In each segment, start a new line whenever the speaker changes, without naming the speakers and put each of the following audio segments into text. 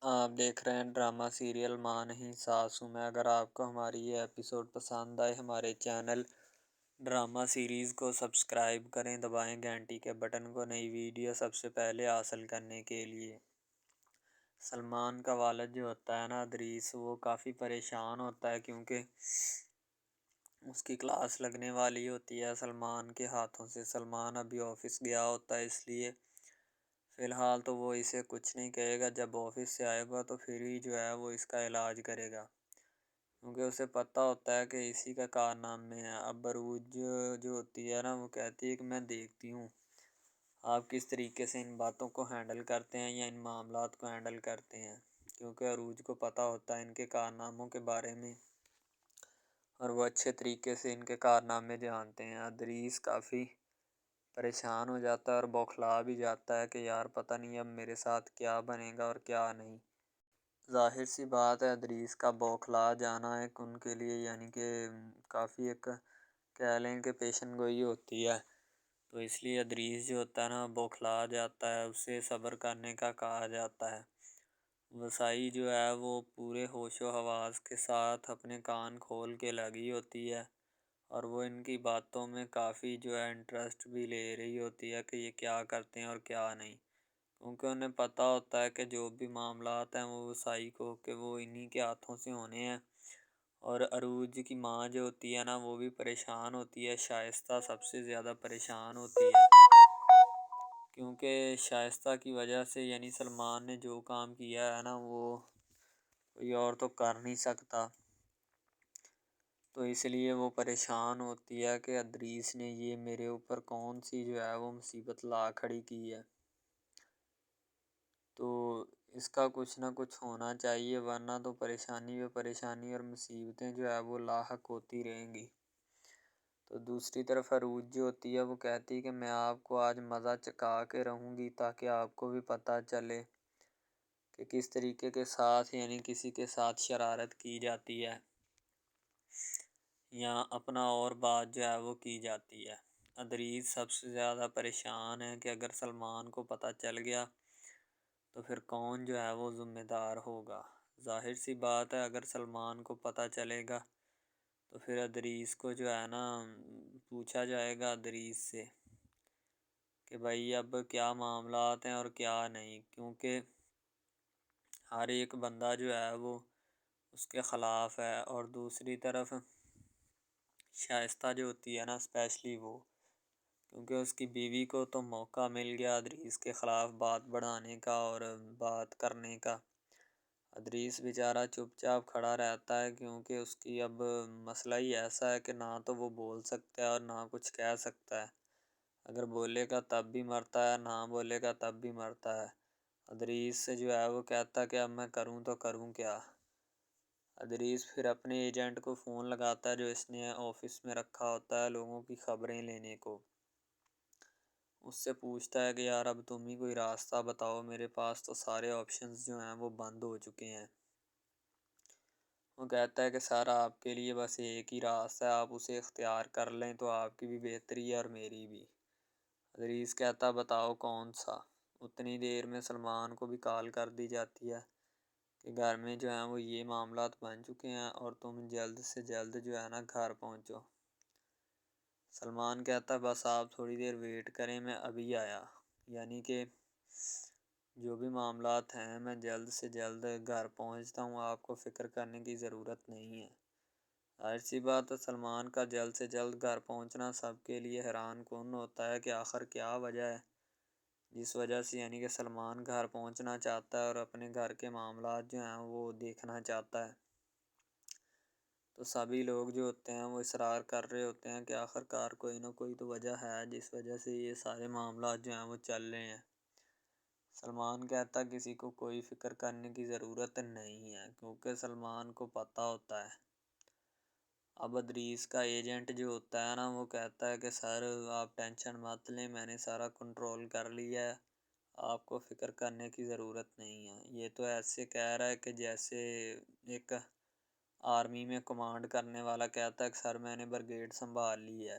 آپ دیکھ رہے ہیں ڈرامہ سیریل ماں نہیں ساسوں میں۔ اگر آپ کو ہماری یہ ایپیسوڈ پسند آئے ہمارے چینل ڈرامہ سیریز کو سبسکرائب کریں، دبائیں گھنٹی کے بٹن کو نئی ویڈیو سب سے پہلے حاصل کرنے کے لیے۔ سلمان کا والد جو ہوتا ہے نا ادریس، وہ کافی پریشان ہوتا ہے کیونکہ اس کی کلاس لگنے والی ہوتی ہے سلمان کے ہاتھوں سے۔ سلمان ابھی آفس گیا ہوتا ہے، اس لیے فی الحال تو وہ اسے کچھ نہیں کہے گا۔ جب آفس سے آئے گا تو پھر ہی جو ہے وہ اس کا علاج کرے گا، کیونکہ اسے پتہ ہوتا ہے کہ اسی کا کارنامے ہے۔ اب عروج جو ہوتی ہے نا وہ کہتی ہے کہ میں دیکھتی ہوں آپ کس طریقے سے ان باتوں کو ہینڈل کرتے ہیں یا ان معاملات کو ہینڈل کرتے ہیں، کیونکہ عروج کو پتہ ہوتا ہے ان کے کارناموں کے بارے میں اور وہ اچھے طریقے سے ان کے کارنامے جانتے ہیں۔ ادریس کافی پریشان ہو جاتا ہے اور بوکھلا بھی جاتا ہے کہ یار پتہ نہیں اب میرے ساتھ کیا بنے گا اور کیا نہیں۔ ظاہر سی بات ہے ادریس کا بوکھلا جانا ایک ان کے لیے یعنی کہ کافی ایک کہہ لیں کہ پیشن گوئی ہوتی ہے، تو اس لیے ادریس جو ہوتا ہے نا بوکھلا جاتا ہے، اسے صبر کرنے کا کہا جاتا ہے۔ وسائی جو ہے وہ پورے ہوش و حواس کے ساتھ اپنے کان کھول کے لگی ہوتی ہے اور وہ ان کی باتوں میں کافی جو ہے انٹرسٹ بھی لے رہی ہوتی ہے کہ یہ کیا کرتے ہیں اور کیا نہیں، کیونکہ انہیں پتہ ہوتا ہے کہ جو بھی معاملات ہیں وہ وسائی کو کہ وہ انہی کے ہاتھوں سے ہونے ہیں۔ اور عروج کی ماں جو ہوتی ہے نا وہ بھی پریشان ہوتی ہے، شائستہ سب سے زیادہ پریشان ہوتی ہے، کیونکہ شائستہ کی وجہ سے یعنی سلمان نے جو کام کیا ہے نا وہ کوئی اور تو کر نہیں سکتا، تو اس لیے وہ پریشان ہوتی ہے کہ ادریس نے یہ میرے اوپر کون سی جو ہے وہ مصیبت لا کھڑی کی ہے، تو اس کا کچھ نہ کچھ ہونا چاہیے، ورنہ تو پریشانی پہ پریشانی اور مصیبتیں جو ہے وہ لاحق ہوتی رہیں گی۔ تو دوسری طرف عروج جو ہوتی ہے وہ کہتی ہے کہ میں آپ کو آج مزہ چکھا کے رہوں گی تاکہ آپ کو بھی پتہ چلے کہ کس طریقے کے ساتھ یعنی کسی کے ساتھ شرارت کی جاتی ہے یا اپنا اور بات جو ہے وہ کی جاتی ہے۔ ادریس سب سے زیادہ پریشان ہے کہ اگر سلمان کو پتہ چل گیا تو پھر کون جو ہے وہ ذمہ دار ہوگا۔ ظاہر سی بات ہے اگر سلمان کو پتہ چلے گا تو پھر ادریس کو جو ہے نا پوچھا جائے گا ادریس سے کہ بھائی اب کیا معاملات ہیں اور کیا نہیں، کیونکہ ہر ایک بندہ جو ہے وہ اس کے خلاف ہے، اور دوسری طرف شائستہ جو ہوتی ہے نا اسپیشلی وہ، کیونکہ اس کی بیوی کو تو موقع مل گیا ادریس کے خلاف بات بڑھانے کا اور بات کرنے کا۔ ادریس بیچارہ چپ چاپ کھڑا رہتا ہے کیونکہ اس کی اب مسئلہ ہی ایسا ہے کہ نہ تو وہ بول سکتا ہے اور نہ کچھ کہہ سکتا ہے، اگر بولے گا تب بھی مرتا ہے، نہ بولے گا تب بھی مرتا ہے۔ ادریس سے جو ہے وہ کہتا ہے کہ اب میں کروں تو کروں کیا۔ ادریس پھر اپنے ایجنٹ کو فون لگاتا ہے جو اس نے آفس میں رکھا ہوتا ہے لوگوں کی خبریں لینے کو، اس سے پوچھتا ہے کہ یار اب تم ہی کوئی راستہ بتاؤ، میرے پاس تو سارے آپشنز جو ہیں وہ بند ہو چکے ہیں۔ وہ کہتا ہے کہ سر آپ کے لیے بس ایک ہی راستہ ہے، آپ اسے اختیار کر لیں تو آپ کی بھی بہتری ہے اور میری بھی۔ ادریس کہتا بتاؤ کون سا۔ اتنی دیر میں سلمان کو بھی کال کر دی جاتی ہے کہ گھر میں جو ہیں وہ یہ معاملات بن چکے ہیں اور تم جلد سے جلد جو ہے نا گھر پہنچو۔ سلمان کہتا ہے بس آپ تھوڑی دیر ویٹ کریں، میں ابھی آیا، یعنی کہ جو بھی معاملات ہیں میں جلد سے جلد گھر پہنچتا ہوں، آپ کو فکر کرنے کی ضرورت نہیں ہے۔ ظاہر سی بات ہے سلمان کا جلد سے جلد گھر پہنچنا سب کے لیے حیران کن ہوتا ہے کہ آخر کیا وجہ ہے جس وجہ سے یعنی کہ سلمان گھر پہنچنا چاہتا ہے اور اپنے گھر کے معاملات جو ہیں وہ دیکھنا چاہتا ہے، تو سبھی لوگ جو ہوتے ہیں وہ اصرار کر رہے ہوتے ہیں کہ آخر کار کوئی نہ کوئی تو وجہ ہے جس وجہ سے یہ سارے معاملات جو ہیں وہ چل رہے ہیں۔ سلمان کہتا کسی کو کوئی فکر کرنے کی ضرورت نہیں ہے کیونکہ سلمان کو پتہ ہوتا ہے۔ اب ادریس کا ایجنٹ جو ہوتا ہے نا وہ کہتا ہے کہ سر آپ ٹینشن مت لیں، میں نے سارا کنٹرول کر لیا ہے، آپ کو فکر کرنے کی ضرورت نہیں ہے۔ یہ تو ایسے کہہ رہا ہے کہ جیسے ایک آرمی میں کمانڈ کرنے والا کہتا ہے کہ سر میں نے بریگیڈ سنبھال لی ہے،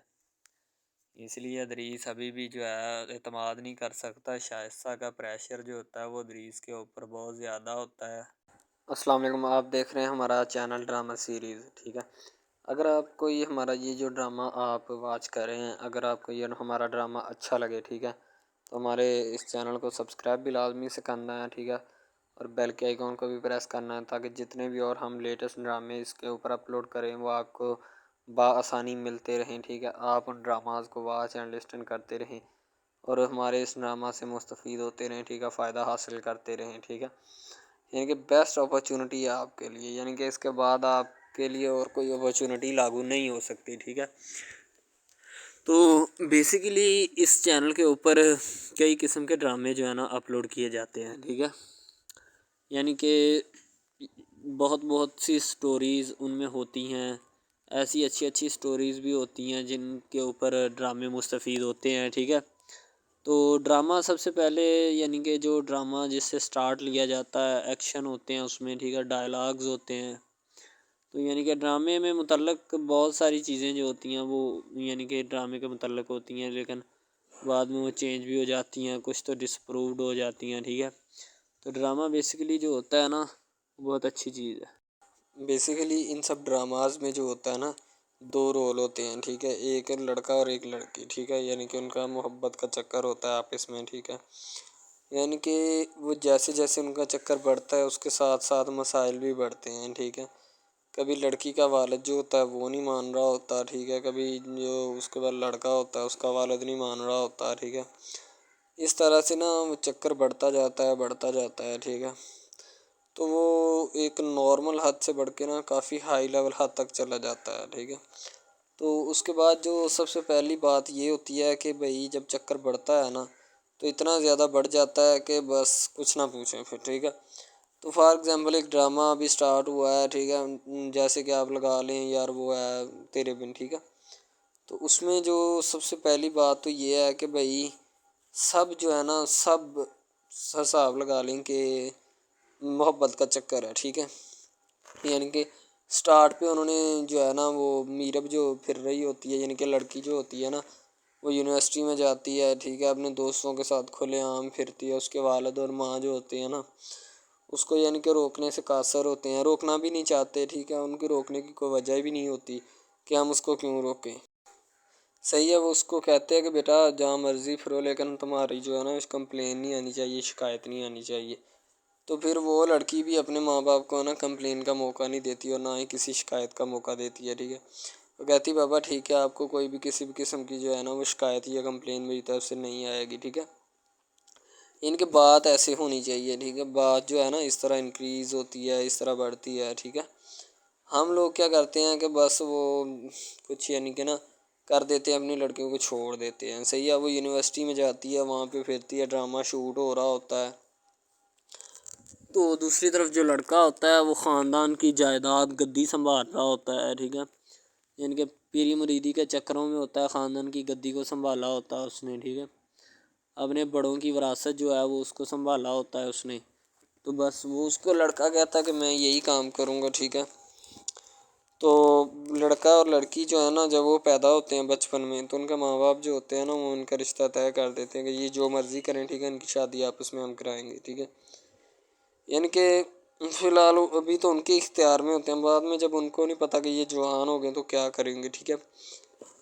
اس لیے ادریس ابھی بھی جو ہے اعتماد نہیں کر سکتا، شائستہ کا پریشر جو ہوتا ہے وہ ادریس کے اوپر بہت زیادہ ہوتا ہے۔ السلام علیکم، آپ دیکھ رہے ہیں ہمارا چینل ڈرامہ سیریز، ٹھیک ہے۔ اگر آپ کو یہ ہمارا یہ جو ڈرامہ آپ واچ کر رہے ہیں، اگر آپ کو یہ ہمارا ڈرامہ اچھا لگے، ٹھیک ہے، تو ہمارے اس چینل کو سبسکرائب بھی لازمی سے کرنا ہے، ٹھیک ہے، اور بیل کے آئیکن کو بھی پریس کرنا ہے تاکہ جتنے بھی اور ہم لیٹسٹ ڈرامے اس کے اوپر اپلوڈ کریں وہ آپ کو بآسانی ملتے رہیں، ٹھیک ہے۔ آپ ان ڈراماز کو واچ اینڈ لسٹن کرتے رہیں اور ہمارے اس ڈرامہ سے مستفید ہوتے رہیں، ٹھیک ہے، فائدہ حاصل کرتے رہیں، ٹھیک ہے۔ یعنی کہ بیسٹ اپرچونٹی ہے آپ کے لیے، یعنی کہ اس کے بعد آپ کے لیے اور کوئی اپرچونٹی لاگو نہیں ہو سکتی، ٹھیک ہے۔ تو بیسیکلی اس چینل کے اوپر کئی قسم کے ڈرامے جو ہے نا اپلوڈ کیے جاتے ہیں، ٹھیک ہے، یعنی کہ بہت سی سٹوریز ان میں ہوتی ہیں، ایسی اچھی سٹوریز بھی ہوتی ہیں جن کے اوپر ڈرامے مستفید ہوتے ہیں، ٹھیک ہے۔ تو ڈرامہ سب سے پہلے یعنی کہ جو ڈرامہ جس سے سٹارٹ لیا جاتا ہے، ایکشن ہوتے ہیں اس میں، ٹھیک ہے، ڈائلاگز ہوتے ہیں، تو یعنی کہ ڈرامے میں متعلق بہت ساری چیزیں جو ہوتی ہیں وہ یعنی کہ ڈرامے کے متعلق ہوتی ہیں، لیکن بعد میں وہ چینج بھی ہو جاتی ہیں، کچھ تو ڈسپرووڈ ہو جاتی ہیں، ٹھیک ہے۔ تو ڈرامہ بیسیکلی جو ہوتا ہے نا بہت اچھی چیز ہے۔ بیسیکلی ان سب ڈراماز میں جو ہوتا ہے نا دو رول ہوتے ہیں، ٹھیک ہے، ایک لڑکا اور ایک لڑکی، ٹھیک ہے، یعنی کہ ان کا محبت کا چکر ہوتا ہے آپس میں، ٹھیک ہے، یعنی کہ وہ جیسے جیسے ان کا چکر بڑھتا ہے اس کے ساتھ ساتھ مسائل بھی بڑھتے ہیں، ٹھیک ہے۔ کبھی لڑکی کا والد جو ہوتا ہے وہ نہیں مان رہا ہوتا، ٹھیک ہے، کبھی جو اس کے بعد لڑکا ہوتا ہے اس کا والد نہیں مان رہا ہوتا، ٹھیک ہے۔ اس طرح سے نا وہ چکر بڑھتا جاتا ہے، ٹھیک ہے۔ تو وہ ایک نارمل حد سے بڑھ کے نا کافی ہائی لیول حد تک چلا جاتا ہے، ٹھیک ہے۔ تو اس کے بعد جو سب سے پہلی بات یہ ہوتی ہے کہ بھئی جب چکر بڑھتا ہے نا تو اتنا زیادہ بڑھ جاتا ہے کہ بس کچھ نہ پوچھیں پھر، ٹھیک ہے۔ تو فار ایگزامپل ایک ڈرامہ ابھی سٹارٹ ہوا ہے، ٹھیک ہے، جیسے کہ آپ لگا لیں یار وہ ہے تیرے بن، ٹھیک ہے۔ تو اس میں جو سب سے پہلی بات تو یہ ہے کہ بھئی سب جو ہے نا سب حساب لگا لیں کہ محبت کا چکر ہے، ٹھیک ہے، یعنی کہ سٹارٹ پہ انہوں نے جو ہے نا وہ میرب جو پھر رہی ہوتی ہے، یعنی کہ لڑکی جو ہوتی ہے نا وہ یونیورسٹی میں جاتی ہے، ٹھیک ہے، اپنے دوستوں کے ساتھ کھلے عام پھرتی ہے، اس کے والد اور ماں جو ہوتے ہیں نا اس کو یعنی کہ روکنے سے قاصر ہوتے ہیں، روکنا بھی نہیں چاہتے، ٹھیک ہے، ان کی روکنے کی کوئی وجہ بھی نہیں ہوتی کہ ہم اس کو کیوں روکیں، صحیح ہے۔ وہ اس کو کہتے ہیں کہ بیٹا جہاں مرضی پھرو لیکن تمہاری جو ہے نا کمپلین نہیں آنی چاہیے، شکایت نہیں آنی چاہیے۔ تو پھر وہ لڑکی بھی اپنے ماں باپ کو نا کمپلین کا موقع نہیں دیتی اور نہ ہی کسی شکایت کا موقع دیتی ہے، ٹھیک ہے۔ وہ کہتی بابا ٹھیک ہے آپ کو کوئی بھی کسی بھی قسم کی جو ہے نا وہ شکایت یا کمپلین میری طرف سے نہیں آئے گی، ٹھیک ہے۔ ان کی بات ایسے ہونی چاہیے، ٹھیک ہے، بات جو ہے نا اس طرح انکریز ہوتی ہے، اس طرح بڑھتی ہے، ٹھیک ہے۔ ہم لوگ کیا کرتے ہیں کہ بس وہ کچھ یعنی کہ نا کر دیتے ہیں، اپنی لڑکیوں کو چھوڑ دیتے ہیں، صحیح ہے۔ وہ یونیورسٹی میں جاتی ہے، وہاں پہ پھرتی ہے، ڈرامہ شوٹ ہو رہا ہوتا ہے، تو دوسری طرف جو لڑکا ہوتا ہے وہ خاندان کی جائیداد گدی سنبھال رہا ہوتا ہے، ٹھیک ہے، یعنی کہ پیری مریدی کے چکروں میں ہوتا ہے، خاندان کی گدی کو سنبھالا ہوتا ہے اس نے، ٹھیک ہے، اپنے بڑوں کی وراثت جو ہے وہ اس کو سنبھالا ہوتا ہے اس نے، تو بس وہ اس کو لڑکا کہتا ہے کہ میں یہی کام کروں گا، ٹھیک ہے۔ تو لڑکا اور لڑکی جو ہے نا جب وہ پیدا ہوتے ہیں بچپن میں تو ان کے ماں باپ جو ہوتے ہیں نا وہ ان کا رشتہ طے کر دیتے ہیں کہ یہ جو مرضی کریں، ٹھیک ہے، ان کی شادی آپس میں ہم کرائیں گے، ٹھیک ہے۔ یعنی کہ فی الحال ابھی تو ان کے اختیار میں ہوتے ہیں، بعد میں جب ان کو نہیں پتہ کہ یہ جوان ہو گئے تو کیا کریں گے، ٹھیک ہے،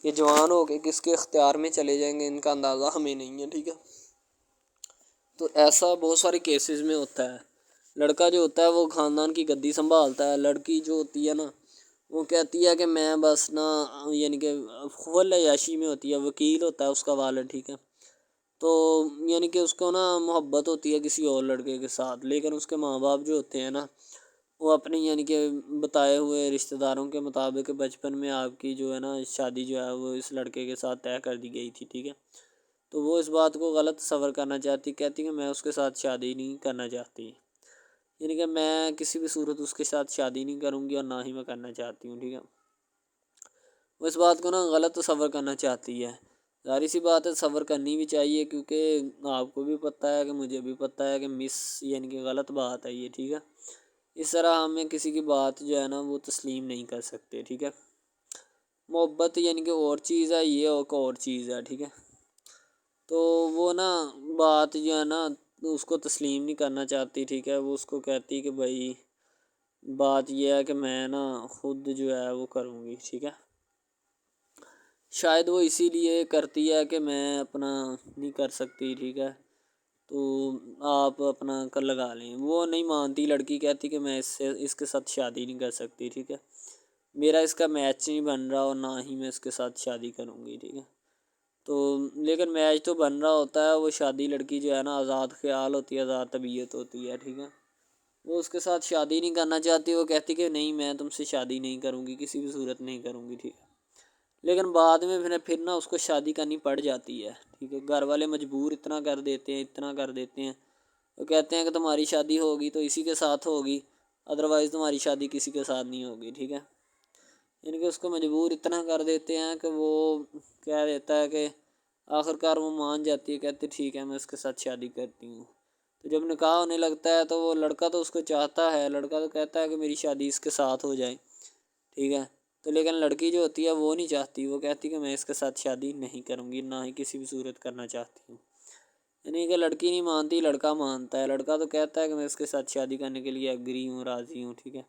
یہ جوان ہو گئے کس کے اختیار میں چلے جائیں گے ان کا اندازہ ہمیں نہیں ہے، ٹھیک ہے۔ تو ایسا بہت سارے کیسز میں ہوتا ہے، لڑکا جو ہوتا ہے وہ خاندان کی گدی سنبھالتا ہے، لڑکی جو ہوتی ہے نا وہ کہتی ہے کہ میں بس نا یعنی کہ خول عیاشی میں ہوتی ہے، وکیل ہوتا ہے اس کا والد، ٹھیک ہے، تو یعنی کہ اس کو نا محبت ہوتی ہے کسی اور لڑکے کے ساتھ، لیکن اس کے ماں باپ جو ہوتے ہیں نا وہ اپنی یعنی کہ بتائے ہوئے رشتہ داروں کے مطابق بچپن میں آپ کی جو ہے نا شادی جو ہے وہ اس لڑکے کے ساتھ طے کر دی گئی تھی، ٹھیک ہے، تو وہ اس بات کو غلط تصور کرنا چاہتی، کہتی کہ میں اس کے ساتھ شادی نہیں کرنا چاہتی، یعنی کہ میں کسی بھی صورت اس کے ساتھ شادی نہیں کروں گی اور نہ ہی میں کرنا چاہتی ہوں، ٹھیک ہے۔ وہ اس بات کو نا غلط تصور کرنا چاہتی ہے، ظاہر سی بات ہے صبر کرنی بھی چاہیے کیونکہ آپ کو بھی پتہ ہے کہ مجھے بھی پتہ ہے کہ یعنی کہ غلط بات ہے یہ، ٹھیک ہے۔ اس طرح ہمیں کسی کی بات جو ہے نا وہ تسلیم نہیں کر سکتے، ٹھیک ہے۔ محبت یعنی کہ اور چیز ہے، یہ ایک اور چیز ہے، ٹھیک ہے۔ تو وہ نا بات جو ہے نا اس کو تسلیم نہیں کرنا چاہتی، ٹھیک ہے۔ وہ اس کو کہتی کہ بھائی بات یہ ہے کہ میں نا خود جو ہے وہ کروں گی، ٹھیک ہے۔ شاید وہ اسی لیے کرتی ہے کہ میں اپنا نہیں کر سکتی، ٹھیک ہے، تو آپ اپنا کر لگا لیں۔ وہ نہیں مانتی، لڑکی کہتی کہ میں اس کے ساتھ شادی نہیں کر سکتی، ٹھیک ہے، میرا اس کا میچ نہیں بن رہا اور نہ ہی میں اس کے ساتھ شادی کروں گی، ٹھیک ہے۔ تو لیکن میچ تو بن رہا ہوتا ہے، وہ شادی لڑکی جو ہے نا آزاد خیال ہوتی ہے، آزاد طبیعت ہوتی ہے، ٹھیک ہے۔ وہ اس کے ساتھ شادی نہیں کرنا چاہتی، وہ کہتی کہ نہیں میں تم سے شادی نہیں کروں گی، کسی بھی صورت نہیں کروں گی، ٹھیک ہے۔ لیکن بعد میں پھر نا اس کو شادی کرنی پڑ جاتی ہے، ٹھیک ہے۔ گھر والے مجبور اتنا کر دیتے ہیں، وہ کہتے ہیں کہ تمہاری شادی ہوگی تو اسی کے ساتھ ہوگی، ادروائز تمہاری شادی کسی کے ساتھ نہیں ہوگی، ٹھیک ہے۔ یعنی کہ اس کو مجبور اتنا کر دیتے ہیں کہ وہ کہہ دیتا ہے کہ آخر کار وہ مان جاتی ہے، کہتے ٹھیک ہے میں اس کے ساتھ شادی کرتی ہوں۔ تو جب نکاح ہونے لگتا ہے تو وہ لڑکا تو اس کو چاہتا ہے، لڑکا تو کہتا ہے کہ میری شادی اس کے ساتھ ہو جائے، ٹھیک ہے۔ تو لیکن لڑکی جو ہوتی ہے وہ نہیں چاہتی، وہ کہتی کہ میں اس کے ساتھ شادی نہیں کروں گی، نہ ہی کسی بھی صورت کرنا چاہتی ہوں۔ یعنی کہ لڑکی نہیں مانتی، لڑکا مانتا ہے۔ لڑکا تو کہتا ہے کہ میں اس کے ساتھ شادی کرنے کے لیے ایگری ہوں، راضی ہوں، ٹھیک ہے۔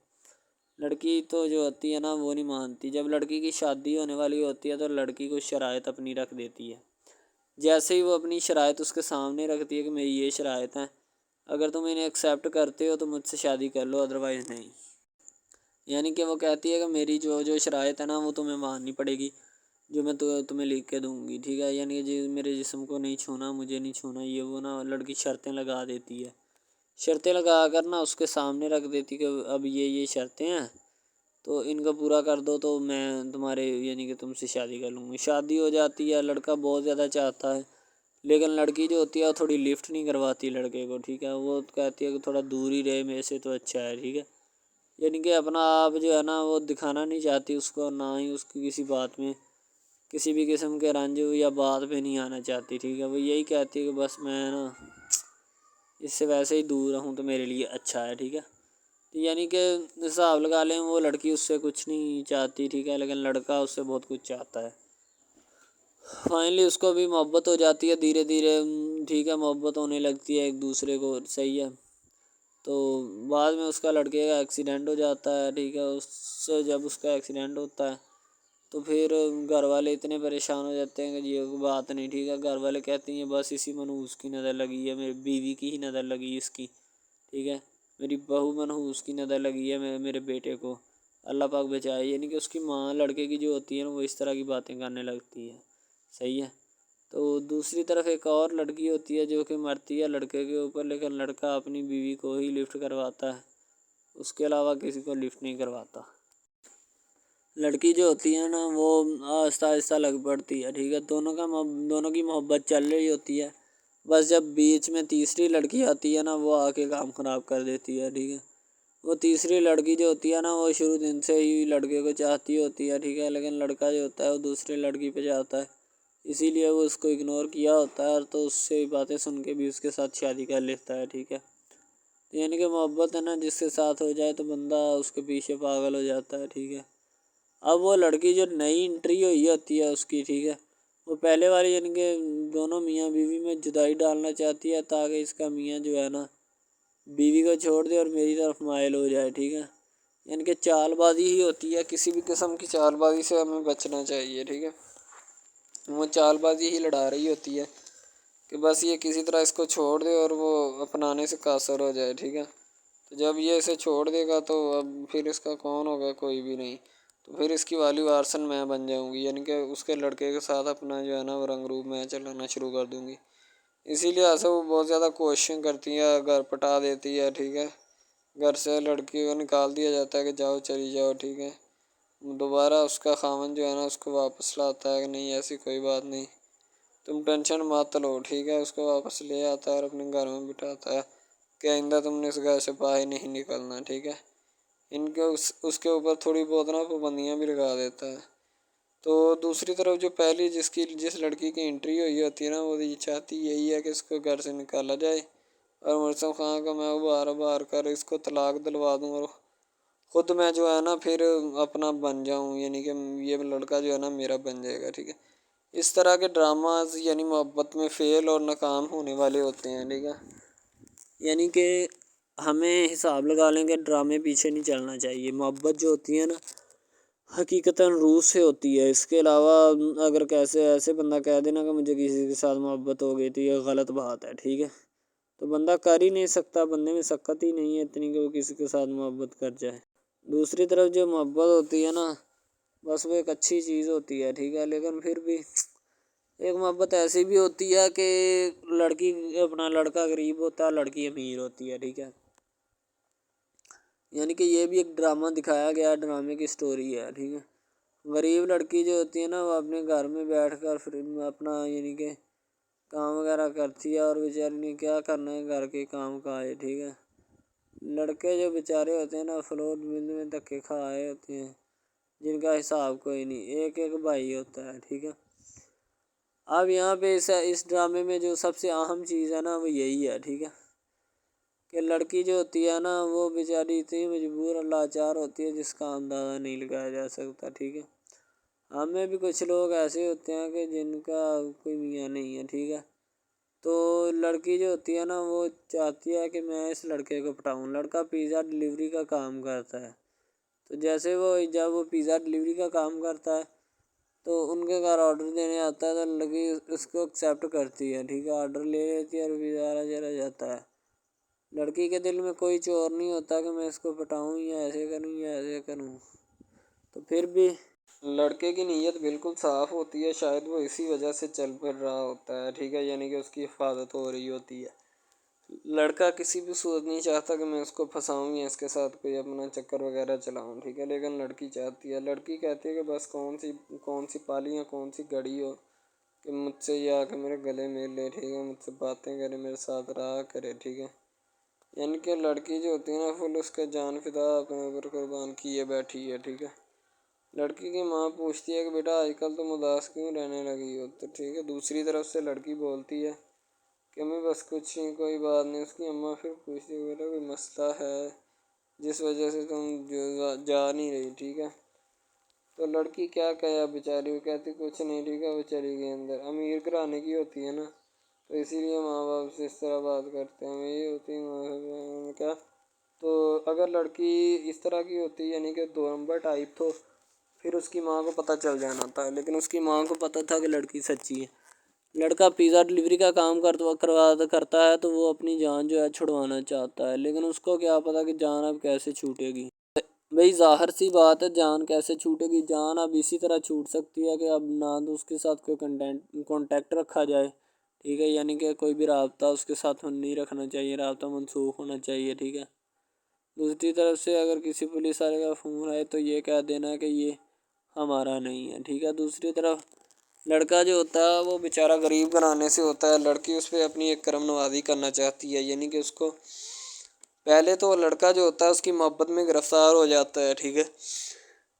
لڑکی تو جو ہوتی ہے نا وہ نہیں مانتی۔ جب لڑکی کی شادی ہونے والی ہوتی ہے تو لڑکی کو شرائط اپنی رکھ دیتی ہے۔ جیسے ہی وہ اپنی شرائط اس کے سامنے رکھتی ہے کہ میری یہ شرائط ہیں، اگر تم انہیں ایکسیپٹ کرتے ہو تو مجھ سے شادی کر لو، ادروائز نہیں۔ یعنی کہ وہ کہتی ہے کہ میری جو شرائط ہے نا وہ تمہیں ماننی پڑے گی، جو میں تمہیں لکھ کے دوں گی، ٹھیک ہے۔ یعنی کہ میرے جسم کو نہیں چھونا، مجھے نہیں چھونا، یہ وہ نا لڑکی شرطیں لگا دیتی ہے، شرطیں لگا کر نا اس کے سامنے رکھ دیتی کہ اب یہ شرطیں ہیں تو ان کو پورا کر دو تو میں تمہارے یعنی کہ تم سے شادی کر لوں گی۔ شادی ہو جاتی ہے، لڑکا بہت زیادہ چاہتا ہے، لیکن لڑکی جو ہوتی ہے وہ تھوڑی لفٹ نہیں کرواتی لڑکے کو، ٹھیک ہے۔ وہ کہتی ہے کہ تھوڑا دور ہی رہے میرے سے تو اچھا ہے، ٹھیک ہے۔ یعنی کہ اپنا آپ جو ہے نا وہ دکھانا نہیں چاہتی اس کو، نہ ہی اس کی کسی بات میں کسی بھی قسم کے رنج یا بات پہ نہیں آنا چاہتی، ٹھیک ہے۔ وہ یہی کہتی ہے کہ بس میں نا اس سے ویسے ہی دور رہوں تو میرے لیے اچھا ہے، ٹھیک ہے۔ یعنی کہ حساب لگا لیں وہ لڑکی اس سے کچھ نہیں چاہتی، ٹھیک ہے، لیکن لڑکا اس سے بہت کچھ چاہتا ہے۔ فائنلی اس کو بھی محبت ہو جاتی ہے دھیرے دھیرے، ٹھیک ہے، محبت ہونے لگتی ہے ایک دوسرے کو، صحیح ہے۔ تو بعد میں اس کا لڑکے کا ایکسیڈنٹ ہو جاتا ہے، ٹھیک ہے۔ جب اس کا ایکسیڈنٹ ہوتا ہے تو پھر گھر والے اتنے پریشان ہو جاتے ہیں کہ یہ بات نہیں، ٹھیک ہے۔ گھر والے کہتے ہیں بس اسی منحوس کی نظر لگی ہے، میری بیوی کی ہی نظر لگی اس کی، ٹھیک ہے، میری بہو منحوس کی نظر لگی ہے میرے بیٹے کو، اللہ پاک بچائے۔ یعنی کہ اس کی ماں لڑکے کی جو ہوتی ہے نا وہ اس طرح کی باتیں کرنے لگتی ہے، صحیح ہے۔ تو دوسری طرف ایک اور لڑکی ہوتی ہے جو کہ مرتی ہے لڑکے کے اوپر، لیکن لڑکا اپنی بیوی کو ہی لفٹ کرواتا ہے، اس کے علاوہ کسی کو لفٹ نہیں کرواتا۔ لڑکی جو ہوتی ہے نا وہ آہستہ آہستہ لگ پڑتی ہے، ٹھیک ہے۔ دونوں کی محبت چل رہی ہوتی ہے، بس جب بیچ میں تیسری لڑکی آتی ہے نا وہ آ کے کام خراب کر دیتی ہے، ٹھیک ہے۔ وہ تیسری لڑکی جو ہوتی ہے نا وہ شروع دن سے ہی لڑکے کو چاہتی ہوتی ہے، ٹھیک ہے، لیکن لڑکا جو ہوتا ہے وہ دوسرے لڑکی پہ جاتا ہے، اسی لیے وہ اس کو اگنور کیا ہوتا ہے، اور تو اس سے باتیں سن کے بھی اس کے ساتھ شادی کر لیتا ہے، ٹھیک ہے۔ یعنی کہ محبت ہے نا جس کے ساتھ ہو جائے تو بندہ اس کے پیچھے پاگل ہو جاتا ہے، ٹھیک ہے۔ اب وہ لڑکی جو نئی انٹری ہوئی ہوتی ہے اس کی، ٹھیک ہے، وہ پہلے والی یعنی کہ دونوں میاں بیوی میں جدائی ڈالنا چاہتی ہے تاکہ اس کا میاں جو ہے نا بیوی کو چھوڑ دے اور میری طرف مائل ہو جائے، ٹھیک ہے۔ یعنی کہ چال بازی ہی ہوتی ہے، کسی بھی قسم کی چال بازی سے ہمیں بچنا چاہیے، ٹھیک ہے۔ وہ چال بازی ہی لڑا رہی ہوتی ہے کہ بس یہ کسی طرح اس کو چھوڑ دے اور وہ اپنانے سے قاصر ہو جائے، ٹھیک ہے۔ تو جب یہ اسے چھوڑ دے گا تو اب پھر اس کا کون ہوگا، کوئی بھی نہیں، تو پھر اس کی والی وارثن میں بن جاؤں گی، یعنی کہ اس کے لڑکے کے ساتھ اپنا جو ہے نا وہ رنگ روپ میں چلانا شروع کر دوں گی۔ اسی لیے سے وہ بہت زیادہ کوششیں کرتی ہے، گھر پٹا دیتی ہے، ٹھیک ہے۔ گھر سے لڑکی کو نکال دیا جاتا ہے کہ جاؤ چلی جاؤ، ٹھیک ہے۔ دوبارہ اس کا خاوند جو ہے نا اس کو واپس لاتا ہے کہ نہیں ایسی کوئی بات نہیں، تم ٹینشن مت لو، ٹھیک ہے۔ اس کو واپس لے آتا ہے اور اپنے گھر میں بٹھاتا ہے کہ آئندہ تم نے اس گھر سے باہر نہیں نکلنا، ٹھیک ہے۔ اس کے اوپر تھوڑی بہت نا پابندیاں بھی لگا دیتا ہے۔ تو دوسری طرف جو پہلی جس لڑکی کی انٹری ہوئی ہوتی ہے نا وہ یہ چاہتی یہی ہے کہ اس کو گھر سے نکالا جائے اور مرسم خان کا میں ابھار کر اس کو طلاق دلوا دوں اور خود میں جو ہے نا پھر اپنا بن جاؤں، یعنی کہ یہ لڑکا جو ہے نا میرا بن جائے گا، ٹھیک ہے۔ اس طرح کے ڈراماز یعنی محبت میں فیل اور ناکام ہونے والے ہوتے ہیں، ٹھیک ہے۔ یعنی کہ ہمیں حساب لگا لیں کہ ڈرامے پیچھے نہیں چلنا چاہیے۔ محبت جو ہوتی ہے نا حقیقتاً روح سے ہوتی ہے۔ اس کے علاوہ اگر ایسے بندہ کہہ دینا کہ مجھے کسی کے ساتھ محبت ہو گئی تھی، یہ غلط بات ہے، ٹھیک ہے۔ تو بندہ کر ہی نہیں سکتا، بندے میں سکت ہی نہیں ہے اتنی کہ وہ کسی کے ساتھ محبت کر جائے۔ دوسری طرف جو محبت ہوتی ہے نا بس وہ ایک اچھی چیز ہوتی ہے، ٹھیک ہے، لیکن پھر بھی ایک محبت ایسی بھی ہوتی ہے کہ لڑکا غریب ہوتا ہے، لڑکی امیر ہوتی ہے، ٹھیک ہے۔ یعنی کہ یہ بھی ایک ڈرامہ دکھایا گیا، ڈرامے کی سٹوری ہے، ٹھیک ہے۔ غریب لڑکی جو ہوتی ہے نا وہ اپنے گھر میں بیٹھ کر پھر اپنا یعنی کہ کام وغیرہ کرتی ہے، اور بیچاری نے کیا کرنا ہے گھر کے کام کاج، ٹھیک ہے۔ لڑکے جو بیچارے ہوتے ہیں نا فلوٹ مل میں دھکے کھائے ہوتے ہیں، جن کا حساب کوئی نہیں، ایک بھائی ہوتا ہے، ٹھیک ہے۔ اب یہاں پہ اس ڈرامے میں جو سب سے اہم چیز ہے نا وہ یہی ہے، ٹھیک ہے، کہ لڑکی جو ہوتی ہے نا وہ بیچاری اتنی مجبور اور لاچار ہوتی ہے جس کا اندازہ نہیں لگایا جا سکتا، ٹھیک ہے۔ ہمیں بھی کچھ لوگ ایسے ہوتے ہیں کہ جن کا کوئی میاں نہیں ہے، ٹھیک ہے۔ تو لڑکی جو ہوتی ہے نا وہ چاہتی ہے کہ میں اس لڑکے کو پٹاؤں۔ لڑکا پیزا ڈلیوری کا کام کرتا ہے، تو جب وہ پیزا ڈلیوری کا کام کرتا ہے تو ان کے گھر آرڈر دینے آتا ہے تو لڑکی اس کو ایکسیپٹ کرتی ہے، ٹھیک ہے، آرڈر لے لیتی ہے اور پیزا چلا جاتا ہے۔ لڑکی کے دل میں کوئی چور نہیں ہوتا کہ میں اس کو پٹاؤں یا ایسے کروں یا ایسے کروں۔ تو پھر بھی لڑکے کی نیت بالکل صاف ہوتی ہے، شاید وہ اسی وجہ سے چل پھر رہا ہوتا ہے، ٹھیک ہے، یعنی کہ اس کی حفاظت ہو رہی ہوتی ہے۔ لڑکا کسی بھی صورت نہیں چاہتا کہ میں اس کو پھنساؤں یا اس کے ساتھ کوئی اپنا چکر وغیرہ چلاؤں، ٹھیک ہے، لیکن لڑکی چاہتی ہے، لڑکی کہتی ہے کہ بس کون سی پالی یا کون سی گڑی ہو کہ مجھ سے یہ آ کے میرے گلے مل لے، ٹھیک ہے، مجھ سے باتیں کرے، میرے ساتھ رہا کرے، ٹھیک ہے۔ یعنی کہ لڑکی جو ہوتی ہے نا فل اس کے جان فدا اپنے اوپر قربان کیے بیٹھی ہے، ٹھیک ہے۔ لڑکی کی ماں پوچھتی ہے کہ بیٹا آج کل تم اداس کیوں رہنے لگی ہو، تو ٹھیک ہے، دوسری طرف سے لڑکی بولتی ہے کہ میں بس کچھ نہیں، کوئی بات نہیں۔ اس کی اماں پھر پوچھتی ہے بیٹا کوئی مسئلہ ہے جس وجہ سے تم جا نہیں رہی، ٹھیک ہے۔ تو لڑکی کیا کہے بیچاری، وہ کہتی کچھ نہیں، ٹھیک ہے، وہ چلی گئی اندر۔ امیر گھرانے کی ہوتی ہے نا تو اسی لیے ماں باپ سے اس طرح بات کرتے ہیں، یہ ہوتی ہے کیا۔ تو اگر لڑکی اس طرح کی ہوتی یعنی کہ دو نمبر ٹائپ تو پھر اس کی ماں کو پتہ چل جانا تھا، لیکن اس کی ماں کو پتہ تھا کہ لڑکی سچی ہے۔ لڑکا پیزا ڈلیوری کا کام کرتا ہے تو وہ اپنی جان جو ہے چھڑوانا چاہتا ہے، لیکن اس کو کیا پتہ کہ جان اب کیسے چھوٹے گی۔ بھئی ظاہر سی بات ہے، جان کیسے چھوٹے گی؟ جان اب اسی طرح چھوٹ سکتی ہے کہ اب نہ تو اس کے ساتھ کوئی کانٹیکٹ رکھا جائے، ٹھیک ہے، یعنی کہ کوئی بھی رابطہ اس کے ساتھ نہیں رکھنا چاہیے، رابطہ منسوخ ہونا چاہیے، ٹھیک ہے۔ دوسری طرف سے اگر کسی پولیس والے کا فون آئے تو یہ کہہ دینا کہ یہ ہمارا نہیں ہے، ٹھیک ہے۔ دوسری طرف لڑکا جو ہوتا ہے وہ بیچارہ غریب گھرانے سے ہوتا ہے، لڑکی اس پہ اپنی ایک کرم نوازی کرنا چاہتی ہے، یعنی کہ اس کو پہلے تو لڑکا جو ہوتا ہے اس کی محبت میں گرفتار ہو جاتا ہے، ٹھیک ہے،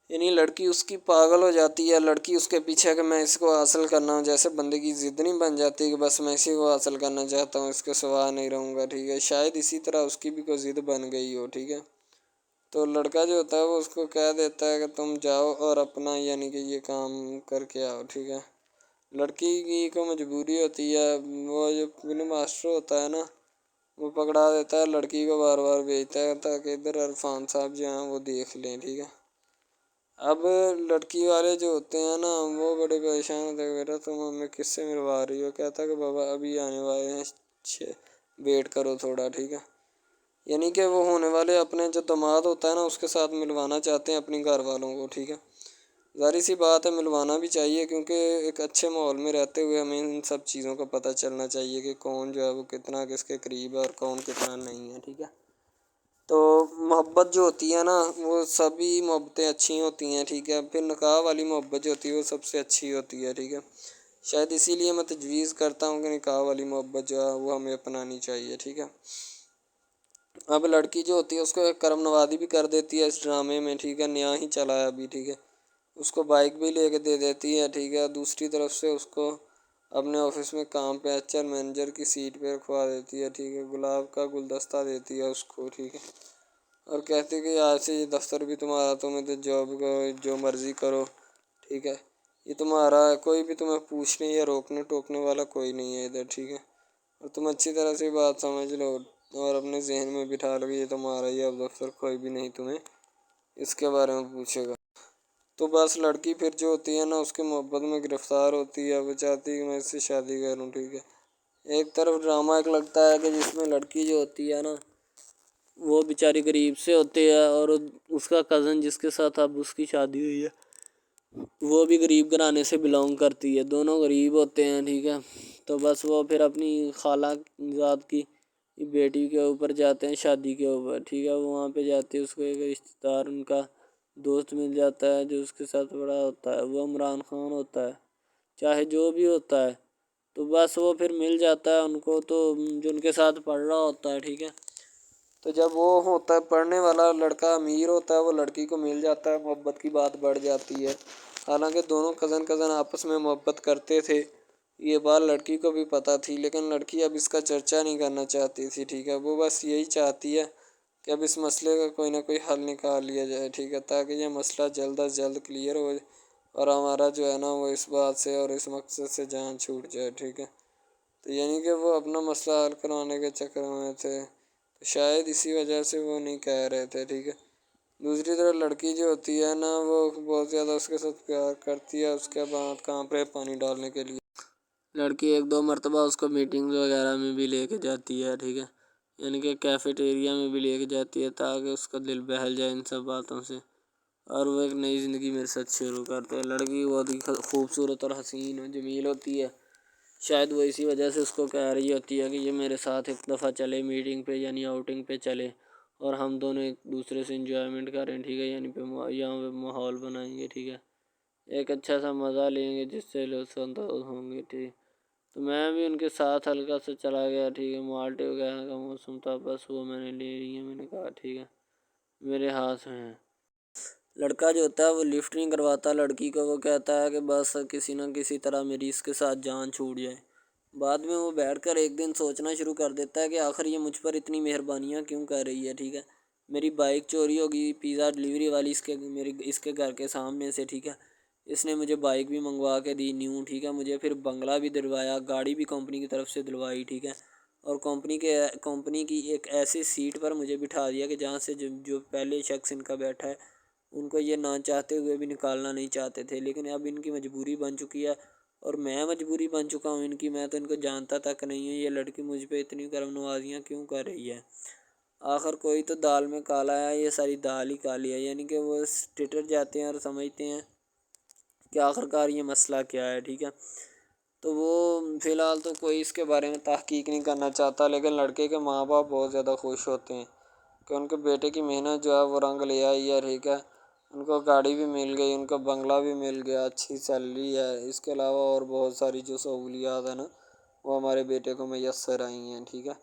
یعنی لڑکی اس کی پاگل ہو جاتی ہے، لڑکی اس کے پیچھے کہ میں اس کو حاصل کرنا ہوں، جیسے بندے کی ضد نہیں بن جاتی کہ بس میں اسی کو حاصل کرنا چاہتا ہوں، اس کے سوا نہیں رہوں گا، ٹھیک ہے، شاید اسی طرح اس کی بھی کوئی ضد بن گئی ہو، ٹھیک ہے۔ تو لڑکا جو ہوتا ہے وہ اس کو کہہ دیتا ہے کہ تم جاؤ اور اپنا یعنی کہ یہ کام کر کے آؤ، ٹھیک ہے۔ لڑکی کی کو مجبوری ہوتی ہے، وہ جو فلم ماسٹر ہوتا ہے نا وہ پکڑا دیتا ہے، لڑکی کو بار بار بھیجتا ہے تاکہ ادھر عرفان صاحب جو ہیں وہ دیکھ لیں، ٹھیک ہے۔ اب لڑکی والے جو ہوتے ہیں نا وہ بڑے پریشان ہوتے ہیں، بیٹا تم ہمیں کس سے ملوا رہی ہو؟ کہتا ہے کہ بابا ابھی آنے والے ہیں، ویٹ کرو تھوڑا، ٹھیک ہے۔ یعنی کہ وہ ہونے والے اپنے جو داماد ہوتا ہے نا اس کے ساتھ ملوانا چاہتے ہیں اپنی گھر والوں کو، ٹھیک ہے۔ ظاہر سی بات ہے ملوانا بھی چاہیے، کیونکہ ایک اچھے ماحول میں رہتے ہوئے ہمیں ان سب چیزوں کا پتہ چلنا چاہیے کہ کون جو ہے وہ کتنا کس کے قریب ہے اور کون کتنا نہیں ہے، ٹھیک ہے۔ تو محبت جو ہوتی ہے نا وہ سبھی محبتیں اچھی ہوتی ہیں، ٹھیک ہے، پھر نکاح والی محبت جو ہوتی ہے وہ سب سے اچھی ہوتی ہے، ٹھیک ہے۔ شاید اسی لیے میں تجویز کرتا ہوں کہ نکاح والی محبت جو ہے وہ ہمیں اپنانی چاہیے، ٹھیک ہے۔ اب لڑکی جو ہوتی ہے اس کو ایک کرم نوازی بھی کر دیتی ہے اس ڈرامے میں، ٹھیک ہے، نیا ہی چلا ہے ابھی، ٹھیک ہے۔ اس کو بائک بھی لے کے دے دیتی ہے، ٹھیک ہے، دوسری طرف سے اس کو اپنے آفس میں کام پہ ایچ آر مینیجر کی سیٹ پہ رکھوا دیتی ہے، ٹھیک ہے، گلاب کا گلدستہ دیتی ہے اس کو، ٹھیک ہے۔
اور کہتی کہ آج سے یہ دفتر بھی تمہارا، تمہیں تو جاب کرو جو مرضی کرو، ٹھیک ہے، یہ تمہارا ہے، کوئی بھی تمہیں پوچھنے یا روکنے ٹوکنے والا کوئی نہیں ہے ادھر، ٹھیک ہے، اور تم اچھی طرح سے بات سمجھ لو اور اپنے ذہن میں بٹھا لو کہ یہ تمہارا ہی اب دفتر، کوئی بھی نہیں تمہیں اس کے بارے میں پوچھے گا۔ تو بس لڑکی پھر جو ہوتی ہے نا اس کے محبت میں گرفتار ہوتی ہے، وہ چاہتی ہے کہ میں اس سے شادی کروں، ٹھیک ہے۔ ایک طرف ڈرامہ ایک لگتا ہے کہ جس میں لڑکی جو ہوتی ہے نا وہ بیچاری غریب سے ہوتی ہے، اور اس کا کزن جس کے ساتھ اب اس کی شادی ہوئی ہے وہ بھی غریب گھرانے سے بلانگ کرتی ہے، دونوں غریب ہوتے ہیں، ٹھیک ہے۔ تو بس وہ پھر اپنی خالہ ذات کی بیٹی کے اوپر جاتے ہیں شادی کے اوپر، ٹھیک ہے، وہ وہاں پہ جاتے ہیں، اس کو ایک رشتہ دار ان کا دوست مل جاتا ہے جو اس کے ساتھ بڑا ہوتا ہے، وہ عمران خان ہوتا ہے، چاہے جو بھی ہوتا ہے، تو بس وہ پھر مل جاتا ہے ان کو، تو جو ان کے ساتھ پڑھ رہا ہوتا ہے، ٹھیک ہے، تو جب وہ ہوتا ہے پڑھنے والا لڑکا امیر ہوتا ہے، وہ لڑکی کو مل جاتا ہے، محبت کی بات بڑھ جاتی ہے، حالانکہ دونوں کزن آپس میں محبت کرتے تھے، یہ بات لڑکی کو بھی پتہ تھی، لیکن لڑکی اب اس کا چرچا نہیں کرنا چاہتی تھی، ٹھیک ہے، وہ بس یہی چاہتی ہے کہ اب اس مسئلے کا کوئی نہ کوئی حل نکال لیا جائے، ٹھیک ہے، تاکہ یہ مسئلہ جلد از جلد کلیئر ہو اور ہمارا جو ہے نا وہ اس بات سے اور اس مقصد سے جان چھوٹ جائے، ٹھیک ہے۔ تو یعنی کہ وہ اپنا مسئلہ حل کروانے کے چکر میں تھے، تو شاید اسی وجہ سے وہ نہیں کہہ رہے تھے، ٹھیک ہے۔ دوسری طرف لڑکی جو ہوتی ہے نا وہ بہت زیادہ اس کے ساتھ پیار کرتی ہے، اس کے بعد کہاں پہ پانی ڈالنے کے لیے لڑکی ایک دو مرتبہ اس کو میٹنگ وغیرہ میں بھی لے کے جاتی ہے، ٹھیک ہے، یعنی کہ کیفیٹیریا میں بھی لے کے جاتی ہے تاکہ اس کا دل بہل جائے ان سب باتوں سے، اور وہ ایک نئی زندگی میرے ساتھ شروع کرتے ہیں۔ لڑکی بہت ہی خوبصورت اور حسین اور جمیل ہوتی ہے، شاید وہ اسی وجہ سے اس کو کہہ رہی ہوتی ہے کہ یہ میرے ساتھ ایک دفعہ چلے میٹنگ پہ، یعنی آؤٹنگ پہ چلے، اور ہم دونوں ایک دوسرے سے انجوائمنٹ کریں، ٹھیک ہے، یعنی یہاں پہ ماحول بنائیں گے، ٹھیک ہے، ایک اچھا سا مزہ لیں گے جس سے لطف اندوز ہوں گے، ٹھیک۔ تو میں بھی ان کے ساتھ ہلکا سا چلا گیا، ٹھیک ہے، مالٹے وغیرہ کا موسم تھا، بس وہ میں نے لے لی ہے، میں نے کہا ٹھیک ہے میرے ہاتھ میں ہے۔ لڑکا جو ہوتا ہے وہ لفٹ نہیں کرواتا لڑکی کو، وہ کہتا ہے کہ بس کسی نہ کسی طرح میری اس کے ساتھ جان چھوٹ جائے۔ بعد میں وہ بیٹھ کر ایک دن سوچنا شروع کر دیتا ہے کہ آخر یہ مجھ پر اتنی مہربانیاں کیوں کر رہی ہے، ٹھیک ہے، میری بائک چوری ہوگی، پیزا ڈلیوری والی اس کے گھر کے سامنے سے، ٹھیک ہے، اس نے مجھے بائک بھی منگوا کے دی نیو، ٹھیک ہے، مجھے پھر بنگلہ بھی دلوایا، گاڑی بھی کمپنی کی طرف سے دلوائی، ٹھیک ہے، اور کمپنی کی ایک ایسی سیٹ پر مجھے بٹھا دیا کہ جہاں سے جو پہلے شخص ان کا بیٹھا ہے ان کو یہ نہ چاہتے ہوئے بھی نکالنا نہیں چاہتے تھے، لیکن اب ان کی مجبوری بن چکی ہے، اور میں مجبوری بن چکا ہوں ان کی، میں تو ان کو جانتا تک نہیں ہوں، یہ لڑکی مجھ پہ اتنی کرم نوازیاں کیوں کر رہی ہے۔ آخر کوئی تو دال میں کالا ہے، یہ ساری دال ہی کالی ہے، یعنی کہ وہ ٹٹر جاتے ہیں اور سمجھتے ہیں کہ آخر کار یہ مسئلہ کیا ہے، ٹھیک ہے۔ تو وہ فی الحال تو کوئی اس کے بارے میں تحقیق نہیں کرنا چاہتا، لیکن لڑکے کے ماں باپ بہت زیادہ خوش ہوتے ہیں کہ ان کے بیٹے کی محنت جو ہے وہ رنگ لے آئی ہے، ٹھیک ہے، ان کو گاڑی بھی مل گئی، ان کو بنگلہ بھی مل گیا، اچھی سیلری ہے، اس کے علاوہ اور بہت ساری جو سہولیات ہیں نا وہ ہمارے بیٹے کو میسر آئی ہیں، ٹھیک ہے۔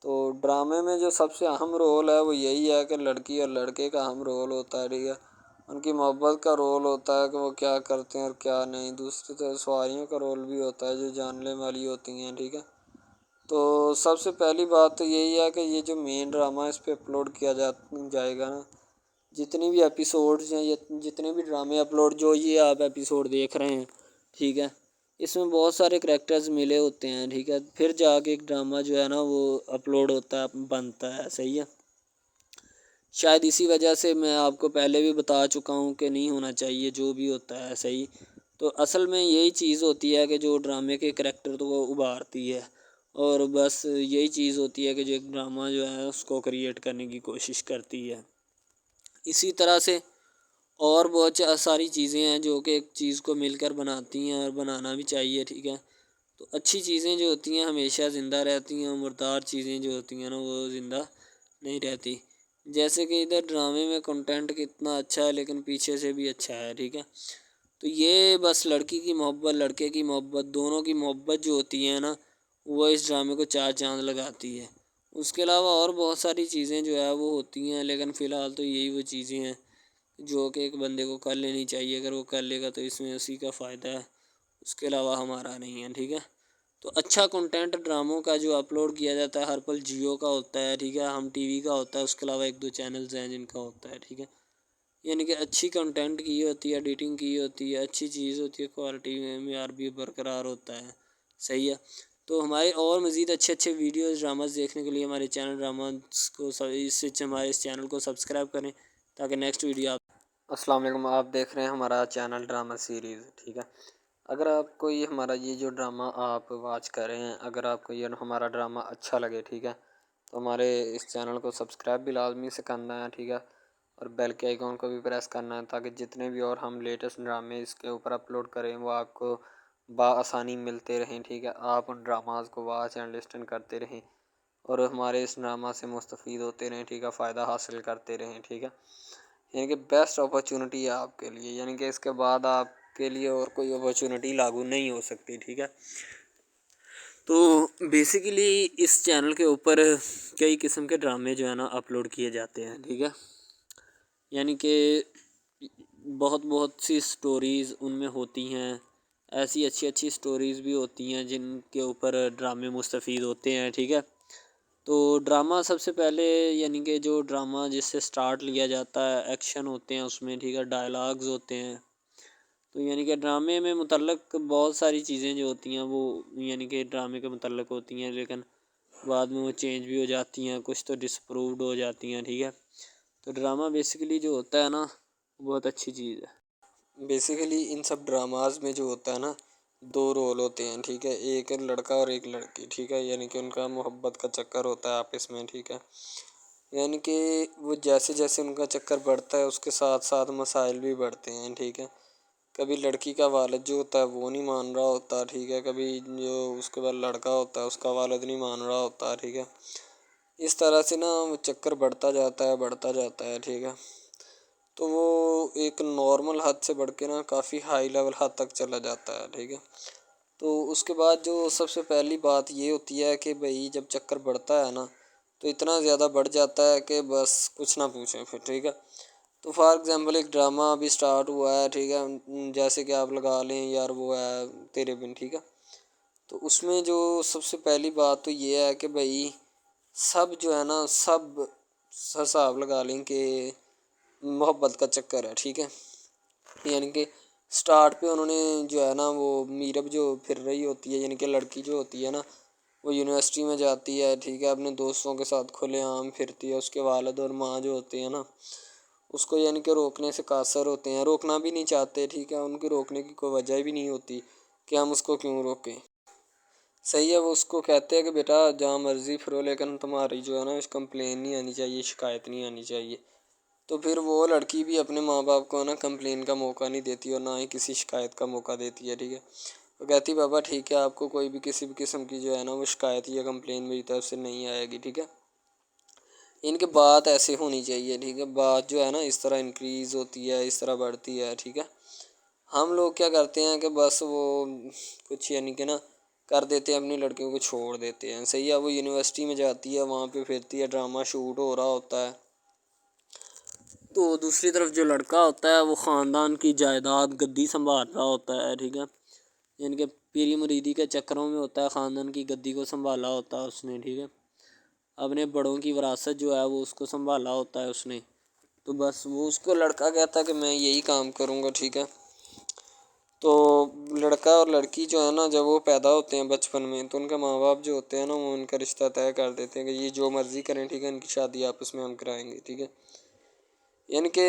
تو ڈرامے میں جو سب سے اہم رول ہے وہ یہی ہے کہ لڑکی اور لڑکے کا اہم رول ہوتا ہے، ٹھیک ہے، ان کی محبت کا رول ہوتا ہے کہ وہ کیا کرتے ہیں اور کیا نہیں، دوسری طرف سواریوں کا رول بھی ہوتا ہے جو جاننے والی ہوتی ہیں، ٹھیک ہے۔ تو سب سے پہلی بات تو یہی ہے کہ یہ جو مین ڈرامہ اس پہ اپلوڈ کیا جائے گا نا، جتنی بھی ایپیسوڈز ہیں یا جتنے بھی ڈرامے اپلوڈ جو یہ آپ ایپیسوڈ دیکھ رہے ہیں، ٹھیک ہے، اس میں بہت سارے کریکٹرز ملے ہوتے ہیں، ٹھیک ہے، پھر جا کے ایک ڈرامہ جو ہے نا وہ اپلوڈ ہوتا ہے، بنتا ہے، صحیح ہے۔ شاید اسی وجہ سے میں آپ کو پہلے بھی بتا چکا ہوں کہ نہیں ہونا چاہیے جو بھی ہوتا ہے، صحیح۔ تو اصل میں یہی چیز ہوتی ہے کہ جو ڈرامے کے کریکٹر تو وہ ابھارتی ہے، اور بس یہی چیز ہوتی ہے کہ جو ایک ڈرامہ جو ہے اس کو کریٹ کرنے کی کوشش کرتی ہے۔ اسی طرح سے اور بہت ساری چیزیں ہیں جو کہ ایک چیز کو مل کر بناتی ہیں اور بنانا بھی چاہیے، ٹھیک ہے۔ تو اچھی چیزیں جو ہوتی ہیں ہمیشہ زندہ رہتی ہیں، مردار چیزیں جو ہوتی ہیں نا وہ زندہ نہیں رہتی، جیسے کہ ادھر ڈرامے میں کنٹینٹ کتنا اچھا ہے لیکن پیچھے سے بھی اچھا ہے، ٹھیک ہے۔ تو یہ بس لڑکی کی محبت لڑکے کی محبت دونوں کی محبت جو ہوتی ہے نا وہ اس ڈرامے کو چار چاند لگاتی ہے۔ اس کے علاوہ اور بہت ساری چیزیں جو ہے وہ ہوتی ہیں، لیکن فی الحال تو یہی وہ چیزیں ہیں جو کہ ایک بندے کو کر لینی چاہیے، اگر وہ کر لے گا تو اس میں اسی کا فائدہ ہے، اس کے علاوہ ہمارا نہیں ہے، ٹھیک ہے۔ تو اچھا کنٹینٹ ڈراموں کا جو اپلوڈ کیا جاتا ہے ہر پل جیو کا ہوتا ہے، ٹھیک ہے، ہم ٹی وی کا ہوتا ہے، اس کے علاوہ 1-2 چینلز ہیں جن کا ہوتا ہے، ٹھیک ہے، یعنی کہ اچھی کنٹینٹ کی ہوتی ہے، ایڈیٹنگ کی ہوتی ہے، اچھی چیز ہوتی ہے، کوالٹی میں معیار بھی برقرار ہوتا ہے، صحیح ہے۔ تو ہمارے اور مزید اچھے ویڈیوز ڈراماز دیکھنے کے لیے ہمارے چینل ڈراماز کو ہمارے اس چینل کو سبسکرائب کریں تاکہ نیکسٹ ویڈیو السلام علیکم، آپ دیکھ رہے ہیں ہمارا چینل ڈرامہ سیریز، ٹھیک ہے۔ اگر آپ کو یہ ہمارا یہ جو ڈرامہ آپ واچ کر رہے ہیں، اگر آپ کو یہ ہمارا ڈرامہ اچھا لگے، ٹھیک ہے، تو ہمارے اس چینل کو سبسکرائب بھی لازمی سے کرنا ہے، ٹھیک ہے، اور بیل کے آئیکن کو بھی پریس کرنا ہے تاکہ جتنے بھی اور ہم لیٹسٹ ڈرامے اس کے اوپر اپلوڈ کریں وہ آپ کو بآسانی ملتے رہیں، ٹھیک ہے، آپ ان ڈراماز کو واچ اینڈ لسٹن کرتے رہیں اور ہمارے اس ڈرامہ سے مستفید ہوتے رہیں، ٹھیک ہے، فائدہ حاصل کرتے رہیں، ٹھیک ہے، یعنی کہ بیسٹ اپرچونٹی ہے آپ کے لیے، یعنی کہ اس کے بعد آپ کے لیے اور کوئی اپرچونٹی لاگو نہیں ہو سکتی، ٹھیک ہے۔ تو بیسیکلی اس چینل کے اوپر کئی قسم کے ڈرامے جو ہے نا اپلوڈ کیے جاتے ہیں، ٹھیک ہے، یعنی کہ بہت سی سٹوریز ان میں ہوتی ہیں، ایسی اچھی سٹوریز بھی ہوتی ہیں جن کے اوپر ڈرامے مستفید ہوتے ہیں، ٹھیک ہے۔ تو ڈرامہ سب سے پہلے یعنی کہ جو ڈرامہ جس سے سٹارٹ لیا جاتا ہے، ایکشن ہوتے ہیں اس میں، ٹھیک ہے، ڈائلاگز ہوتے ہیں، تو یعنی کہ ڈرامے میں متعلق بہت ساری چیزیں جو ہوتی ہیں وہ یعنی کہ ڈرامے کے متعلق ہوتی ہیں، لیکن بعد میں وہ چینج بھی ہو جاتی ہیں، کچھ تو ڈسپرووڈ ہو جاتی ہیں، ٹھیک ہے۔ تو ڈرامہ بیسیکلی جو ہوتا ہے نا بہت اچھی چیز ہے۔ بیسیکلی ان سب ڈراماز میں جو ہوتا ہے نا 2 رول ہوتے ہیں، ٹھیک ہے، ایک لڑکا اور ایک لڑکی، ٹھیک ہے، یعنی کہ ان کا محبت کا چکر ہوتا ہے آپس میں، ٹھیک ہے، یعنی کہ وہ جیسے ان کا چکر بڑھتا ہے اس کے ساتھ ساتھ مسائل بھی بڑھتے ہیں، ٹھیک ہے، کبھی لڑکی کا والد جو ہوتا ہے وہ نہیں مان رہا ہوتا، ٹھیک ہے، کبھی جو اس کے بعد لڑکا ہوتا ہے اس کا والد نہیں مان رہا ہوتا، ٹھیک ہے، اس طرح سے نا وہ چکر بڑھتا جاتا ہے، ٹھیک ہے، تو وہ ایک نارمل حد سے بڑھ کے نا کافی ہائی لیول حد تک چلا جاتا ہے، ٹھیک ہے۔ تو اس کے بعد جو سب سے پہلی بات یہ ہوتی ہے کہ بھائی جب چکر بڑھتا ہے نا تو اتنا زیادہ بڑھ جاتا ہے کہ بس کچھ نہ پوچھیں پھر، ٹھیک ہے۔ تو فار ایگزامپل ایک ڈرامہ ابھی سٹارٹ ہوا ہے، ٹھیک ہے، جیسے کہ آپ لگا لیں یار وہ ہے تیرے بن، ٹھیک ہے، تو اس میں جو سب سے پہلی بات تو یہ ہے کہ بھائی سب جو ہے نا سب حساب لگا لیں کہ محبت کا چکر ہے، ٹھیک ہے، یعنی کہ سٹارٹ پہ انہوں نے جو ہے نا وہ میرب جو پھر رہی ہوتی ہے، یعنی کہ لڑکی جو ہوتی ہے نا وہ یونیورسٹی میں جاتی ہے، ٹھیک ہے، اپنے دوستوں کے ساتھ کھلے عام پھرتی ہے، اس کے والد اور ماں جو ہوتے ہیں نا اس کو یعنی کہ روکنے سے قاصر ہوتے ہیں، روکنا بھی نہیں چاہتے، ٹھیک ہے، ان کی روکنے کی کوئی وجہ بھی نہیں ہوتی کہ ہم اس کو کیوں روکیں، صحیح ہے، وہ اس کو کہتے ہیں کہ بیٹا جہاں مرضی پھرو لیکن تمہاری جو ہے نا اس کمپلین نہیں آنی چاہیے، شکایت نہیں آنی چاہیے، تو پھر وہ لڑکی بھی اپنے ماں باپ کو نا کمپلین کا موقع نہیں دیتی اور نہ ہی کسی شکایت کا موقع دیتی ہے، ٹھیک ہے، وہ کہتی بابا ٹھیک ہے آپ کو کوئی بھی کسی بھی قسم کی جو ہے نا وہ شکایت یا کمپلین میری طرف سے نہیں آئے گی، ٹھیک ہے، ان کے بات ایسے ہونی چاہیے، ٹھیک ہے، بات جو ہے نا اس طرح انکریز ہوتی ہے، اس طرح بڑھتی ہے، ٹھیک ہے۔ ہم لوگ کیا کرتے ہیں کہ بس وہ کچھ یعنی کہ نا کر دیتے ہیں، اپنی لڑکیوں کو چھوڑ دیتے ہیں، صحیح ہے، وہ یونیورسٹی میں جاتی ہے وہاں پہ پھرتی ہے، ڈرامہ شوٹ ہو رہا ہوتا ہے، تو دوسری طرف جو لڑکا ہوتا ہے وہ خاندان کی جائیداد گدی سنبھال رہا ہوتا ہے، ٹھیک ہے، یعنی کہ پیری مریدی کے چکروں میں ہوتا ہے، خاندان کی گدی کو سنبھالا ہوتا ہے اس نے، ٹھیک ہے، اپنے بڑوں کی وراثت جو ہے وہ اس کو سنبھالا ہوتا ہے اس نے، تو بس وہ اس کو لڑکا کہتا ہے کہ میں یہی کام کروں گا، ٹھیک ہے۔ تو لڑکا اور لڑکی جو ہے نا جب وہ پیدا ہوتے ہیں بچپن میں تو ان کے ماں باپ جو ہوتے ہیں نا وہ ان کا رشتہ طے کر دیتے ہیں کہ یہ جو مرضی کریں، ٹھیک ہے، ان کی شادی آپس میں ہم کرائیں گے، ٹھیک ہے، یعنی کہ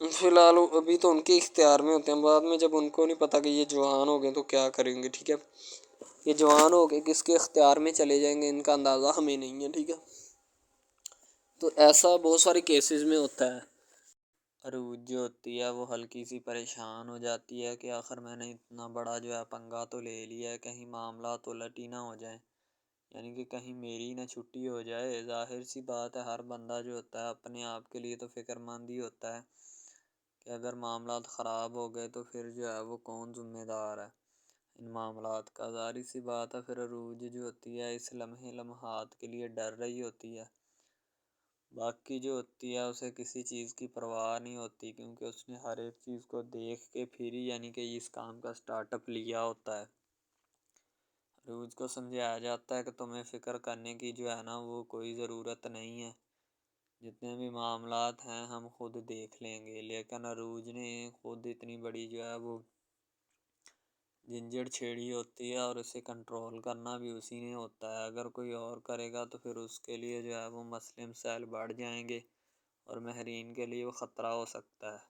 فی الحال ابھی تو ان کے اختیار میں ہوتے ہیں، بعد میں جب ان کو نہیں پتہ کہ یہ جوان ہو گئے تو کیا کریں گے، ٹھیک ہے، یہ جوان ہو کے کس کے اختیار میں چلے جائیں گے ان کا اندازہ ہمیں نہیں ہے، ٹھیک ہے، تو ایسا بہت سارے کیسز میں ہوتا ہے۔
عروج جو ہوتی ہے وہ ہلکی سی پریشان ہو جاتی ہے کہ آخر میں نے اتنا بڑا جو ہے پنگا تو لے لیا ہے، کہیں معاملات الٹ ہی نہ ہو جائیں، یعنی کہ کہیں میری نہ چھٹی ہو جائے۔ ظاہر سی بات ہے ہر بندہ جو ہوتا ہے اپنے آپ کے لیے تو فکر مند ہی ہوتا ہے کہ اگر معاملات خراب ہو گئے تو پھر جو ہے وہ کون ذمہ دار ہے ان معاملات کا۔ ظاہر سی بات ہے پھر عروج جو ہوتی ہے اس لمحات کے لیے ڈر رہی ہوتی ہے، باقی جو ہوتی ہے اسے کسی چیز کی پرواہ نہیں ہوتی کیونکہ اس نے ہر ایک چیز کو دیکھ کے پھر ہی یعنی کہ اس کام کا سٹارٹ اپ لیا ہوتا ہے۔ عروج کو سمجھایا جاتا ہے کہ تمہیں فکر کرنے کی جو ہے نا وہ کوئی ضرورت نہیں ہے، جتنے بھی معاملات ہیں ہم خود دیکھ لیں گے۔ لیکن عروج نے خود اتنی بڑی جو ہے وہ جھنجھڑ چھیڑی ہوتی ہے، اور اسے کنٹرول کرنا بھی اسی نے ہوتا ہے۔ اگر کوئی اور کرے گا تو پھر اس کے لیے جو ہے وہ مسئلے مسائل بڑھ جائیں گے، اور ماہرین کے لیے وہ خطرہ ہو سکتا ہے۔